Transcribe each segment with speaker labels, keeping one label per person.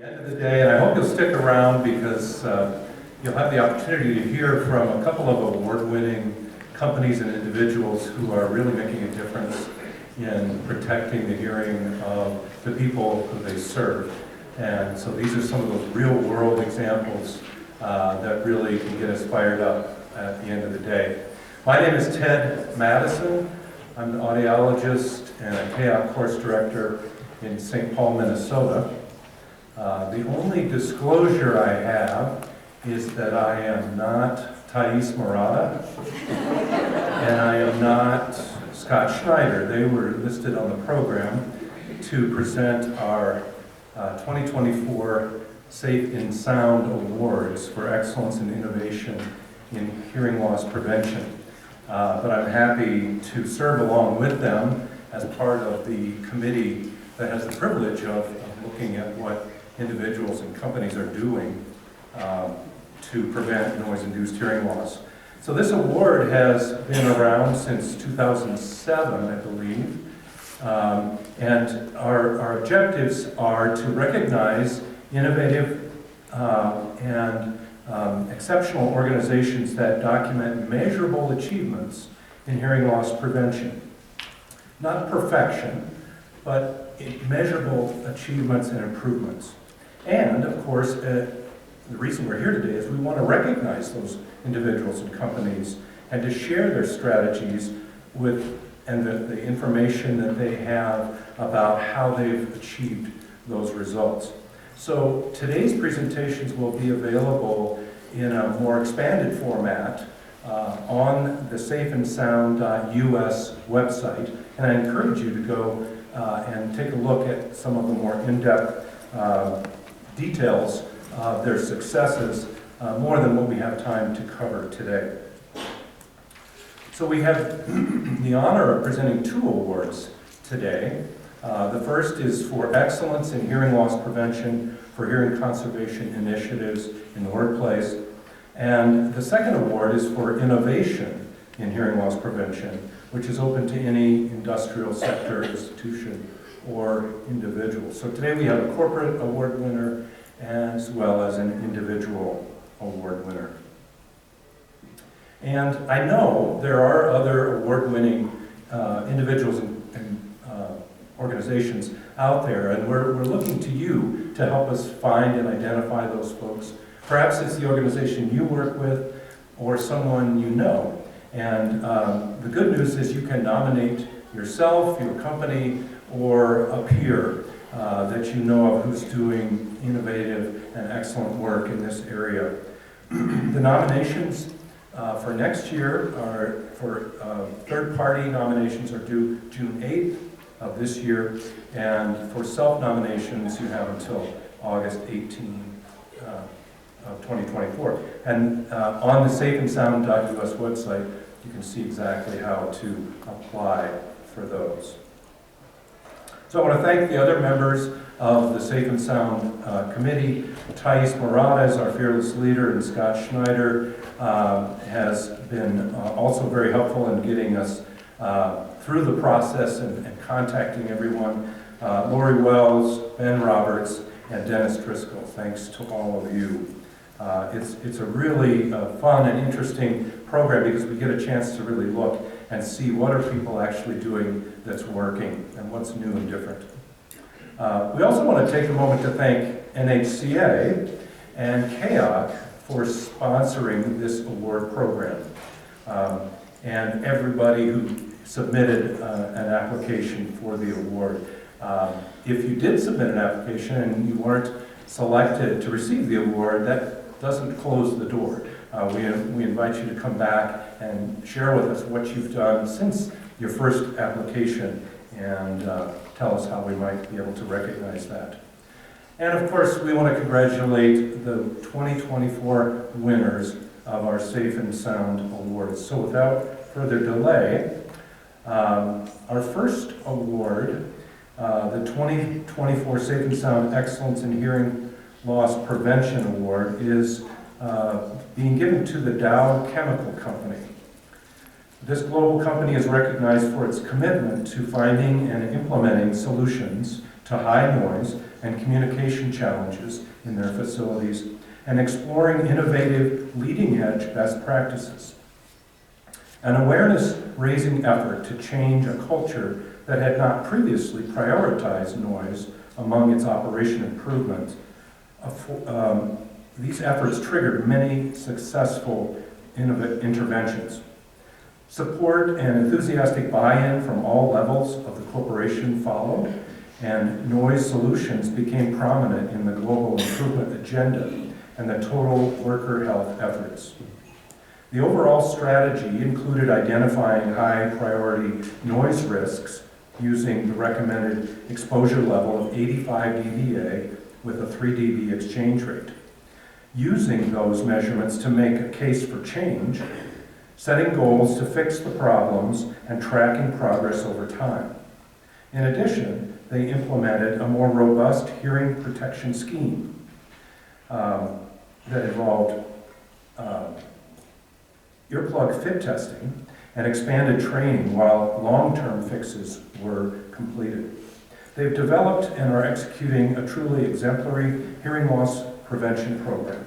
Speaker 1: The end of the day, and I hope you'll stick around because you'll have the opportunity to hear from a couple of award-winning companies and individuals who are really making a difference in protecting the hearing of the people who they serve. And so these are some of those real-world examples that really can get us fired up at the end of the day. My name is Ted Madison. I'm an audiologist and a CAOC course director in St. Paul, Minnesota. The only disclosure I have is that I am not Thais Murata, and I am not Scott Schneider. They were listed on the program to present our 2024 Safe in Sound Awards for Excellence and Innovation in Hearing Loss Prevention. But I'm happy to serve along with them as part of the committee that has the privilege of looking at what individuals and companies are doing to prevent noise-induced hearing loss. So this award has been around since 2007, I believe, and our objectives are to recognize innovative and exceptional organizations that document measurable achievements in hearing loss prevention. Not perfection, but measurable achievements and improvements. And, of course, the reason we're here today is we want to recognize those individuals and companies and to share their strategies with and the information that they have about how they've achieved those results. So today's presentations will be available in a more expanded format on the safeandsound.us website, and I encourage you to go and take a look at some of the more in-depth details of their successes, more than what we have time to cover today. So we have the honor of presenting two awards today. The first is for excellence in hearing loss prevention for hearing conservation initiatives in the workplace. And the second award is for innovation in hearing loss prevention, which is open to any industrial sector, institution, or individual. So today we have a corporate award winner as well as an individual award winner. And I know there are other award-winning individuals and organizations out there, and we're looking to you to help us find and identify those folks. Perhaps it's the organization you work with or someone you know. And the good news is you can nominate yourself, your company, or a peer that you know of who's doing innovative and excellent work in this area. The nominations for next year are for third-party nominations are due June 8th of this year, and for self-nominations you have until August 18 of 2024. And on the safeandsound.us website you can see exactly how to apply for those. So I want to thank the other members of the Safe and Sound Committee. Thais Murata is our fearless leader, and Scott Schneider has been also very helpful in getting us through the process and contacting everyone. Lori Wells, Ben Roberts, and Dennis Driscoll. Thanks to all of you. It's a really fun and interesting program because we get a chance to really look and see what are people actually doing that's working and what's new and different. We also want to take a moment to thank NHCA and CAOC for sponsoring this award program, and everybody who submitted an application for the award. If you did submit an application and you weren't selected to receive the award, that doesn't close the door. We invite you to come back and share with us what you've done since your first application and tell us how we might be able to recognize that. And of course, we want to congratulate the 2024 winners of our Safe and Sound Awards. So without further delay, our first award, the 2024 Safe and Sound Excellence in Hearing Loss Prevention Award, is being given to the DOW Chemical Company. This global company is recognized for its commitment to finding and implementing solutions to high noise and communication challenges in their facilities, and exploring innovative, leading-edge best practices. An awareness-raising effort to change a culture that had not previously prioritized noise among its operation improvement. These efforts triggered many successful interventions. Support and enthusiastic buy-in from all levels of the corporation followed, and noise solutions became prominent in the global improvement agenda and the total worker health efforts. The overall strategy included identifying high-priority noise risks using the recommended exposure level of 85 dBA with a 3 dB exchange rate. Using those measurements to make a case for change, setting goals to fix the problems, and tracking progress over time. In addition, they implemented a more robust hearing protection scheme that involved earplug fit testing and expanded training while long-term fixes were completed. They've developed and are executing a truly exemplary hearing loss prevention program.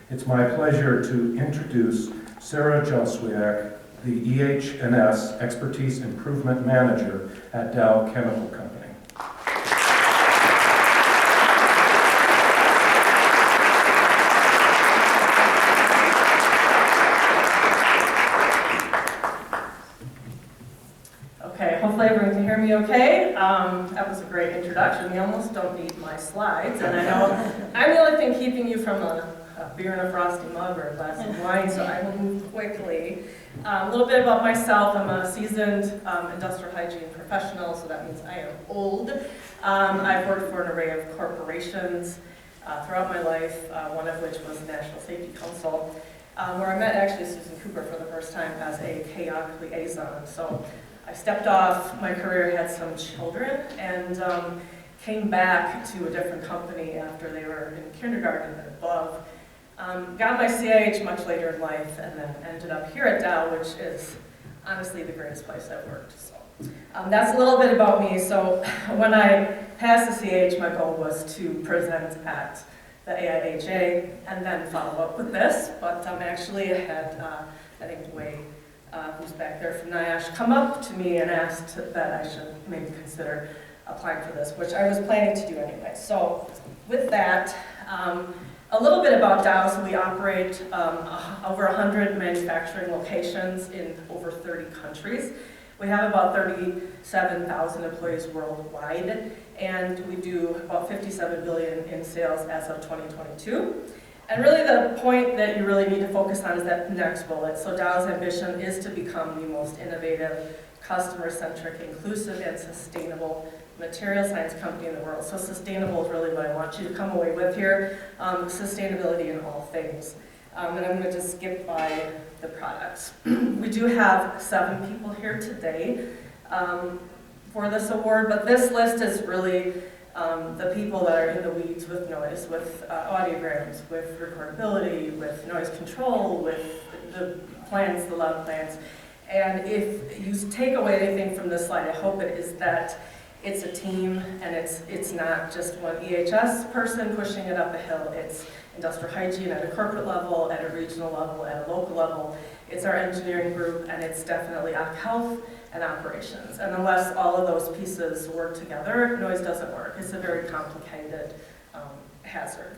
Speaker 1: It's my pleasure to introduce Sarah Joswiak, the EH&S Expertise Improvement Manager at Dow Chemical Company.
Speaker 2: Okay, hopefully everyone can hear me okay. That was a great introduction. You almost don't need my slides, and I know I'm the only thing keeping you from a beer and a frosty mug or a glass of wine, so I will move quickly. A little bit about myself. I'm a seasoned industrial hygiene professional, so that means I am old. I've worked for an array of corporations throughout my life, one of which was the National Safety Council, where I met actually Susan Cooper for the first time as a KOC liaison. So I stepped off my career, had some children, and came back to a different company after they were in kindergarten and above. Got my CIH much later in life, and then ended up here at Dow, which is honestly the greatest place I've worked. So that's a little bit about me. So when I passed the CIH, my goal was to present at the AIHA and then follow up with this. But actually I had, I think Wade, who's back there from NIOSH, come up to me and asked that I should maybe consider applying for this, which I was planning to do anyway. So with that, a little bit about Dow. So we operate over 100 manufacturing locations in over 30 countries. We have about 37,000 employees worldwide, and we do about $57 billion in sales as of 2022. And really the point that you really need to focus on is that next bullet. So Dow's ambition is to become the most innovative, customer-centric, inclusive, and sustainable material science company in the world. So sustainable is really what I want you to come away with here. Sustainability in all things. And I'm going to just skip by the products. We do have 7 people here today for this award, but this list is really the people that are in the weeds with noise, with audiograms, with recordability, with noise control, with the plans, the love plans. And if you take away anything from this slide, I hope it is that it's a team, and it's not just one EHS person pushing it up a hill. It's industrial hygiene at a corporate level, at a regional level, at a local level. It's our engineering group, and it's definitely health and operations. And unless all of those pieces work together, noise doesn't work. It's a very complicated hazard.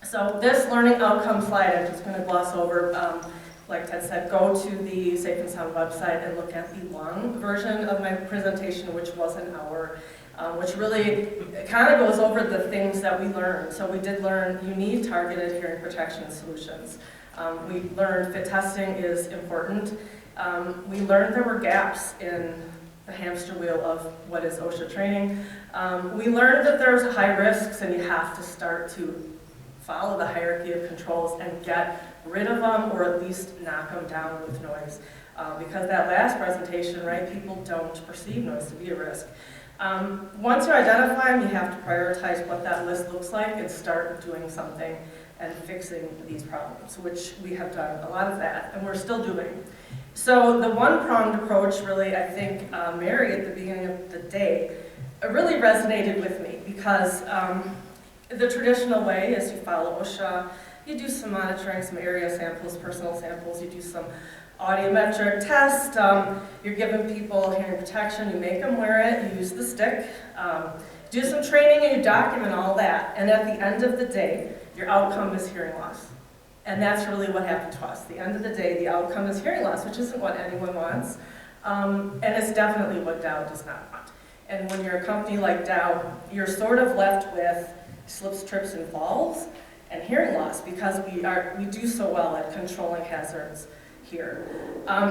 Speaker 2: So this learning outcome slide, I'm just going to gloss over. Like Ted said, go to the Safe and Sound website and look at the long version of my presentation, which was an hour, which really kind of goes over the things that we learned. So we did learn you need targeted hearing protection solutions. We learned fit testing is important. We learned there were gaps in the hamster wheel of what is OSHA training. We learned that there's high risks, and you have to start to follow the hierarchy of controls and get rid of them, or at least knock them down with noise. Because that last presentation, right, people don't perceive noise to be a risk. Once you identify them, you have to prioritize what that list looks like and start doing something and fixing these problems, which we have done a lot of that, and we're still doing. So the one-pronged approach really, I think, Mary at the beginning of the day really resonated with me because the traditional way is you follow OSHA, you do some monitoring, some area samples, personal samples, you do some audiometric test, you're giving people hearing protection, you make them wear it, you use the stick, do some training and you document all that. And at the end of the day, your outcome is hearing loss. And that's really what happened to us. At the end of the day, the outcome is hearing loss, which isn't what anyone wants. And it's definitely what DOW does not want. And when you're a company like DOW, you're sort of left with slips, trips, and falls, and hearing loss because we do so well at controlling hazards here.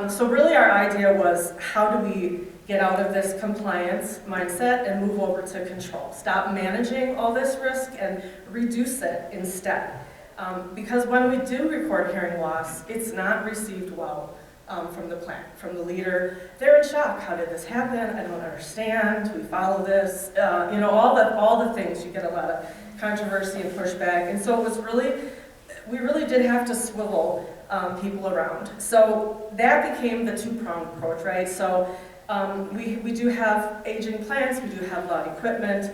Speaker 2: So really our idea was how do we get out of this compliance mindset and move over to control. Stop managing all this risk and reduce it instead. Because when we do record hearing loss, it's not received well from the plant, from the leader. They're in shock. How did this happen? I don't understand. We follow this. You know, all the things. You get a lot of controversy and pushback. And so it was really, we really did have to swivel people around. So that became the two-pronged approach, right? So we do have aging plants. We do have a lot of equipment.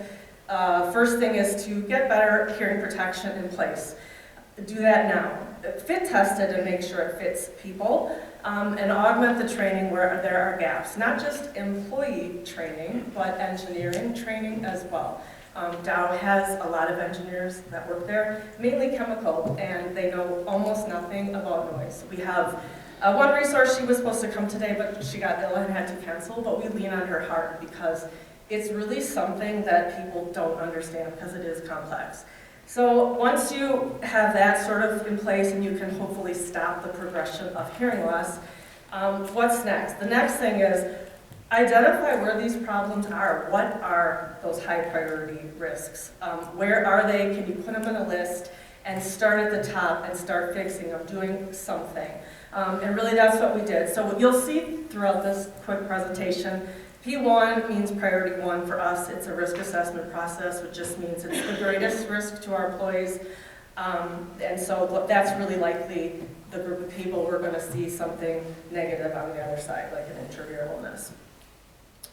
Speaker 2: First thing is to get better hearing protection in place. Do that now. Fit test it and make sure it fits people, and augment the training where there are gaps. Not just employee training, but engineering training as well. DOW has a lot of engineers that work there, mainly chemical, and they know almost nothing about noise. We have one resource, she was supposed to come today, but she got ill and had to cancel, but we lean on her hard because it's really something that people don't understand because it is complex. So once you have that sort of in place and you can hopefully stop the progression of hearing loss, what's next? The next thing is identify where these problems are. What are those high priority risks? Where are they? Can you put them in a list and start at the top and start fixing them, doing something? And really that's what we did. So you'll see throughout this quick presentation, P1 means priority 1 for us. It's a risk assessment process, which just means it's the greatest risk to our employees. And so that's really likely the group of people we're going to see something negative on the other side, like an injury or illness.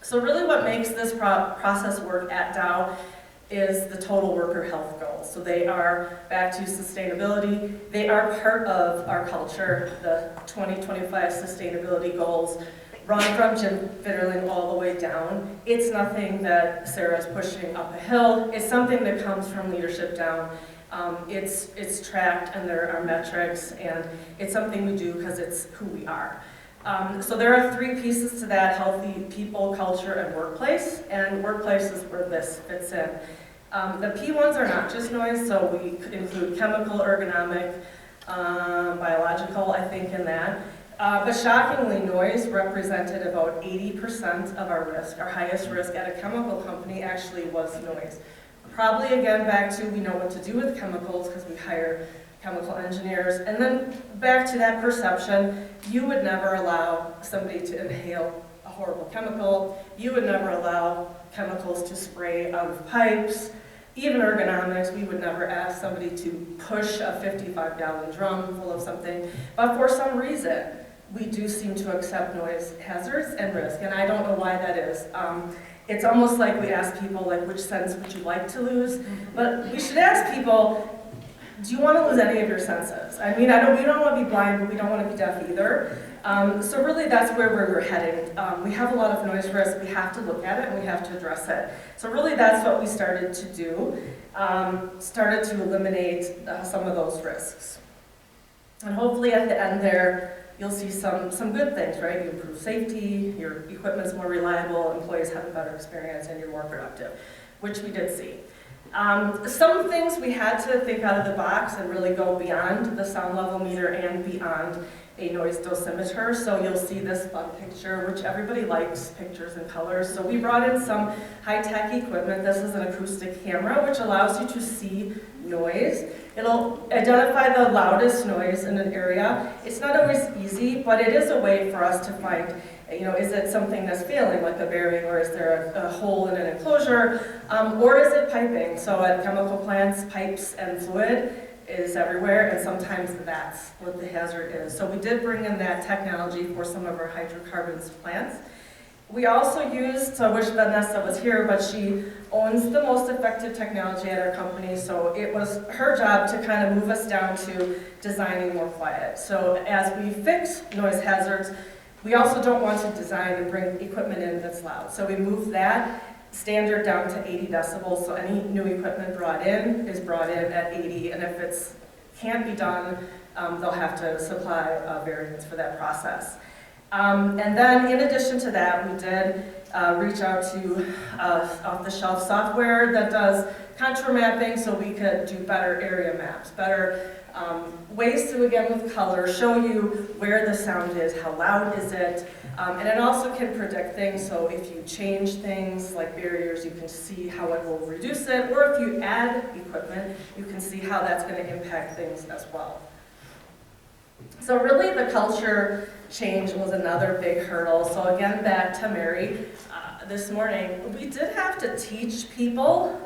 Speaker 2: So really what makes this process work at DOW is the total worker health goals. So they are back to sustainability. They are part of our culture, the 2025 sustainability goals. Run from Jim Fitterling all the way down. It's nothing that Sarah's pushing up a hill. It's something that comes from leadership down. It's tracked and there are metrics and it's something we do because it's who we are. So there are 3 pieces to that: healthy people, culture, and workplace. And workplace is where this fits in. The P1s are not just noise, so we include chemical, ergonomic, biological, I think, in that. But shockingly, noise represented about 80% of our risk. Our highest risk at a chemical company actually was noise. Probably again back to we know what to do with chemicals because we hire chemical engineers. And then back to that perception, you would never allow somebody to inhale a horrible chemical. You would never allow chemicals to spray out of pipes. Even ergonomics, we would never ask somebody to push a 55-gallon drum full of something. But for some reason, we do seem to accept noise hazards and risk, and I don't know why that is. It's almost like we ask people, like, which sense would you like to lose? But we should ask people, do you want to lose any of your senses? I mean, we don't want to be blind, but we don't want to be deaf either. So really, that's where we're heading. We have a lot of noise risk. We have to look at it, and we have to address it. So really, that's what we started to do, started to eliminate some of those risks. And hopefully, at the end there, you'll see some good things, right? You improve safety, your equipment's more reliable, employees have a better experience, and you're more productive, which we did see. Some things we had to think out of the box and really go beyond the sound level meter and beyond a noise dosimeter. So you'll see this fun picture, which everybody likes, pictures and colors. So we brought in some high-tech equipment. This is an acoustic camera, which allows you to see noise. It'll identify the loudest noise in an area. It's not always easy, but it is a way for us to find, is it something that's failing, like a bearing, or is there a hole in an enclosure, or is it piping? So at chemical plants, pipes and fluid is everywhere, and sometimes that's what the hazard is. So we did bring in that technology for some of our hydrocarbons plants. We also used, so I wish Vanessa was here, but she owns the most effective technology at our company, so it was her job to kind of move us down to designing more quiet. So as we fix noise hazards, we also don't want to design and bring equipment in that's loud. So we moved that standard down to 80 decibels, so any new equipment brought in is brought in at 80, and if it can't be done, they'll have to supply a variance for that process. And then in addition to that, we did reach out to off-the-shelf software that does contour mapping so we could do better area maps, better ways to, again with color, show you where the sound is, how loud is it, and it also can predict things, so if you change things like barriers, you can see how it will reduce it, or if you add equipment, you can see how that's going to impact things as well. So really the culture change was another big hurdle. So again, back to Mary, this morning, we did have to teach people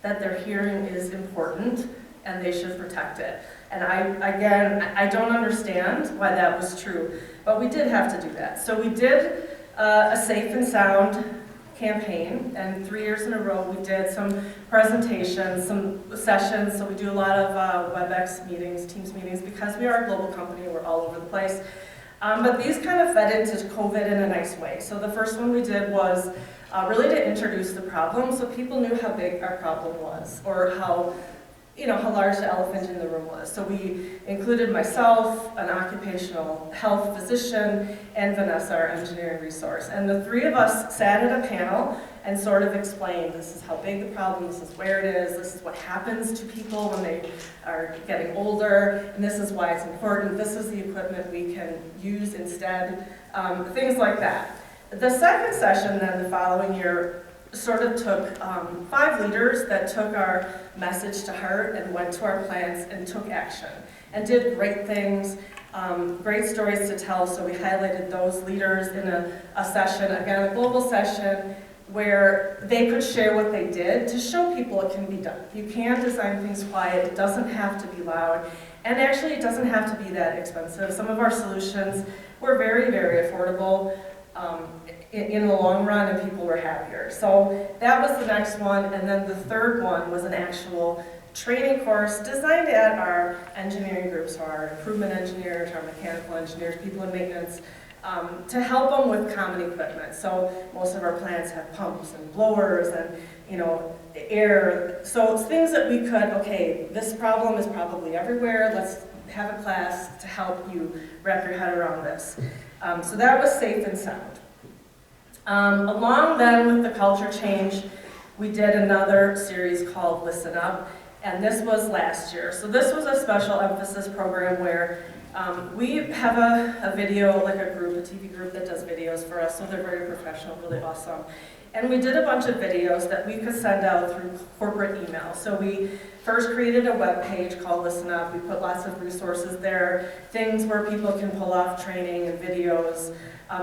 Speaker 2: that their hearing is important and they should protect it. And I don't understand why that was true, but we did have to do that. So we did a Safe and Sound campaign, and 3 years in a row we did some presentations, some sessions, so we do a lot of WebEx meetings, Teams meetings, because we are a global company, we're all over the place. But these kind of fed into COVID in a nice way. So the first one we did was really to introduce the problem so people knew how big our problem was, or how large the elephant in the room was. So we included myself, an occupational health physician, and Vanessa, our engineering resource. And the three of us sat at a panel and sort of explained, this is how big the problem, this is where it is, this is what happens to people when they are getting older, and this is why it's important, this is the equipment we can use instead, things like that. The second session then the following year sort of took 5 leaders that took our message to heart and went to our plants and took action and did great things, great stories to tell. So we highlighted those leaders in a session, again, a global session, where they could share what they did to show people it can be done. You can design things quiet, it doesn't have to be loud, and actually it doesn't have to be that expensive. Some of our solutions were very, very affordable in the long run, and people were happier. So that was the next one, and then the third one was an actual training course designed at our engineering groups, our improvement engineers, our mechanical engineers, people in maintenance, to help them with common equipment. So most of our plants have pumps and blowers and air. So it's things that we could, okay, this problem is probably everywhere. Let's have a class to help you wrap your head around this. So that was Safe and Sound. Along then with the culture change, we did another series called Listen Up, and this was last year. So this was a special emphasis program where we have a video, like a group, a TV group that does videos for us, so they're very professional, really awesome. And we did a bunch of videos that we could send out through corporate email. So we first created a web page called Listen Up. We put lots of resources there, things where people can pull off training and videos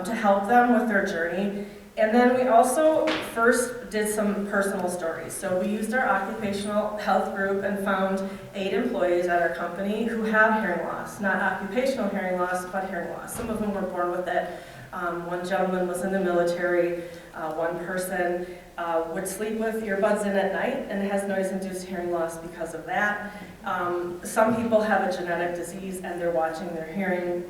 Speaker 2: to help them with their journey. And then we also first did some personal stories. So we used our occupational health group and found 8 employees at our company who have hearing loss. Not occupational hearing loss, but hearing loss. Some of them were born with it. One gentleman was in the military. One person would sleep with earbuds in at night and has noise-induced hearing loss because of that. Some people have a genetic disease and they're watching their hearing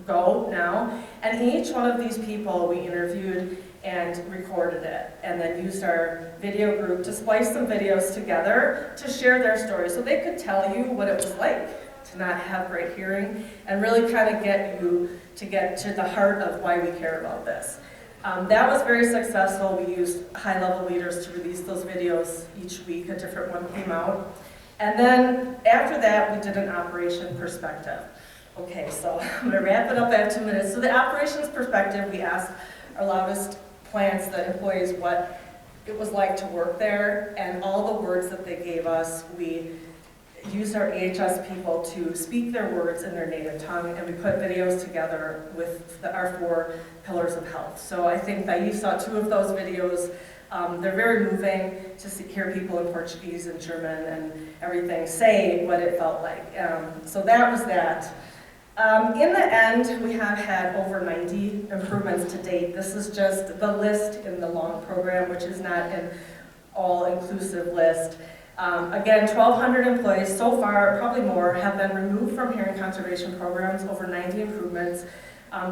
Speaker 2: go now. And each one of these people we interviewed and recorded it, and then used our video group to splice some videos together to share their story so they could tell you what it was like to not have great hearing and really kind of get you to get to the heart of why we care about this. That was very successful. We used high-level leaders to release those videos each week. A different one came out. And then after that, we did an operation perspective. Okay, so I'm going to wrap it up. I have 2 minutes. So the operations perspective, we asked our loudest plants, the employees, what it was like to work there, and all the words that they gave us, we used our EHS people to speak their words in their native tongue, and we put videos together with our 4 pillars of health. So I think that you saw 2 of those videos. They're very moving to hear people in Portuguese and German and everything say what it felt like. So that was that. In the end, we have had over 90 improvements to date. This is just the list in the long program, which is not an all-inclusive list. Again, 1,200 employees so far, probably more, have been removed from hearing conservation programs, over 90 improvements.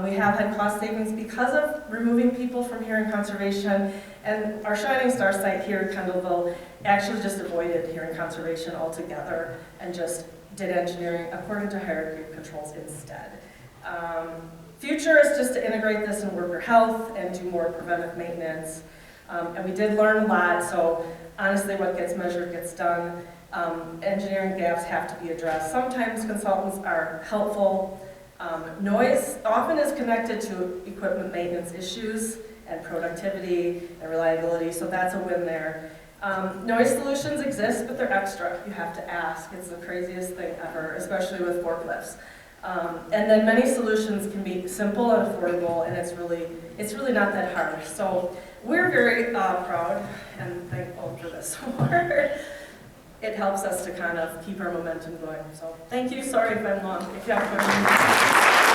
Speaker 2: We have had cost savings because of removing people from hearing conservation, and our Shining Star site here in Kendallville actually just avoided hearing conservation altogether and just did engineering according to hierarchy of controls instead. Future is just to integrate this in worker health and do more preventive maintenance. And we did learn a lot, so honestly what gets measured gets done. Engineering gaps have to be addressed. Sometimes consultants are helpful. Noise often is connected to equipment maintenance issues and productivity and reliability, so that's a win there. Noise solutions exist, but they're extra. You have to ask. It's the craziest thing ever, especially with forklifts. And then many solutions can be simple and affordable, and it's really not that hard. So we're very proud and thankful for this award. It helps us to kind of keep our momentum going. So thank you. Sorry if I'm long. If you have questions.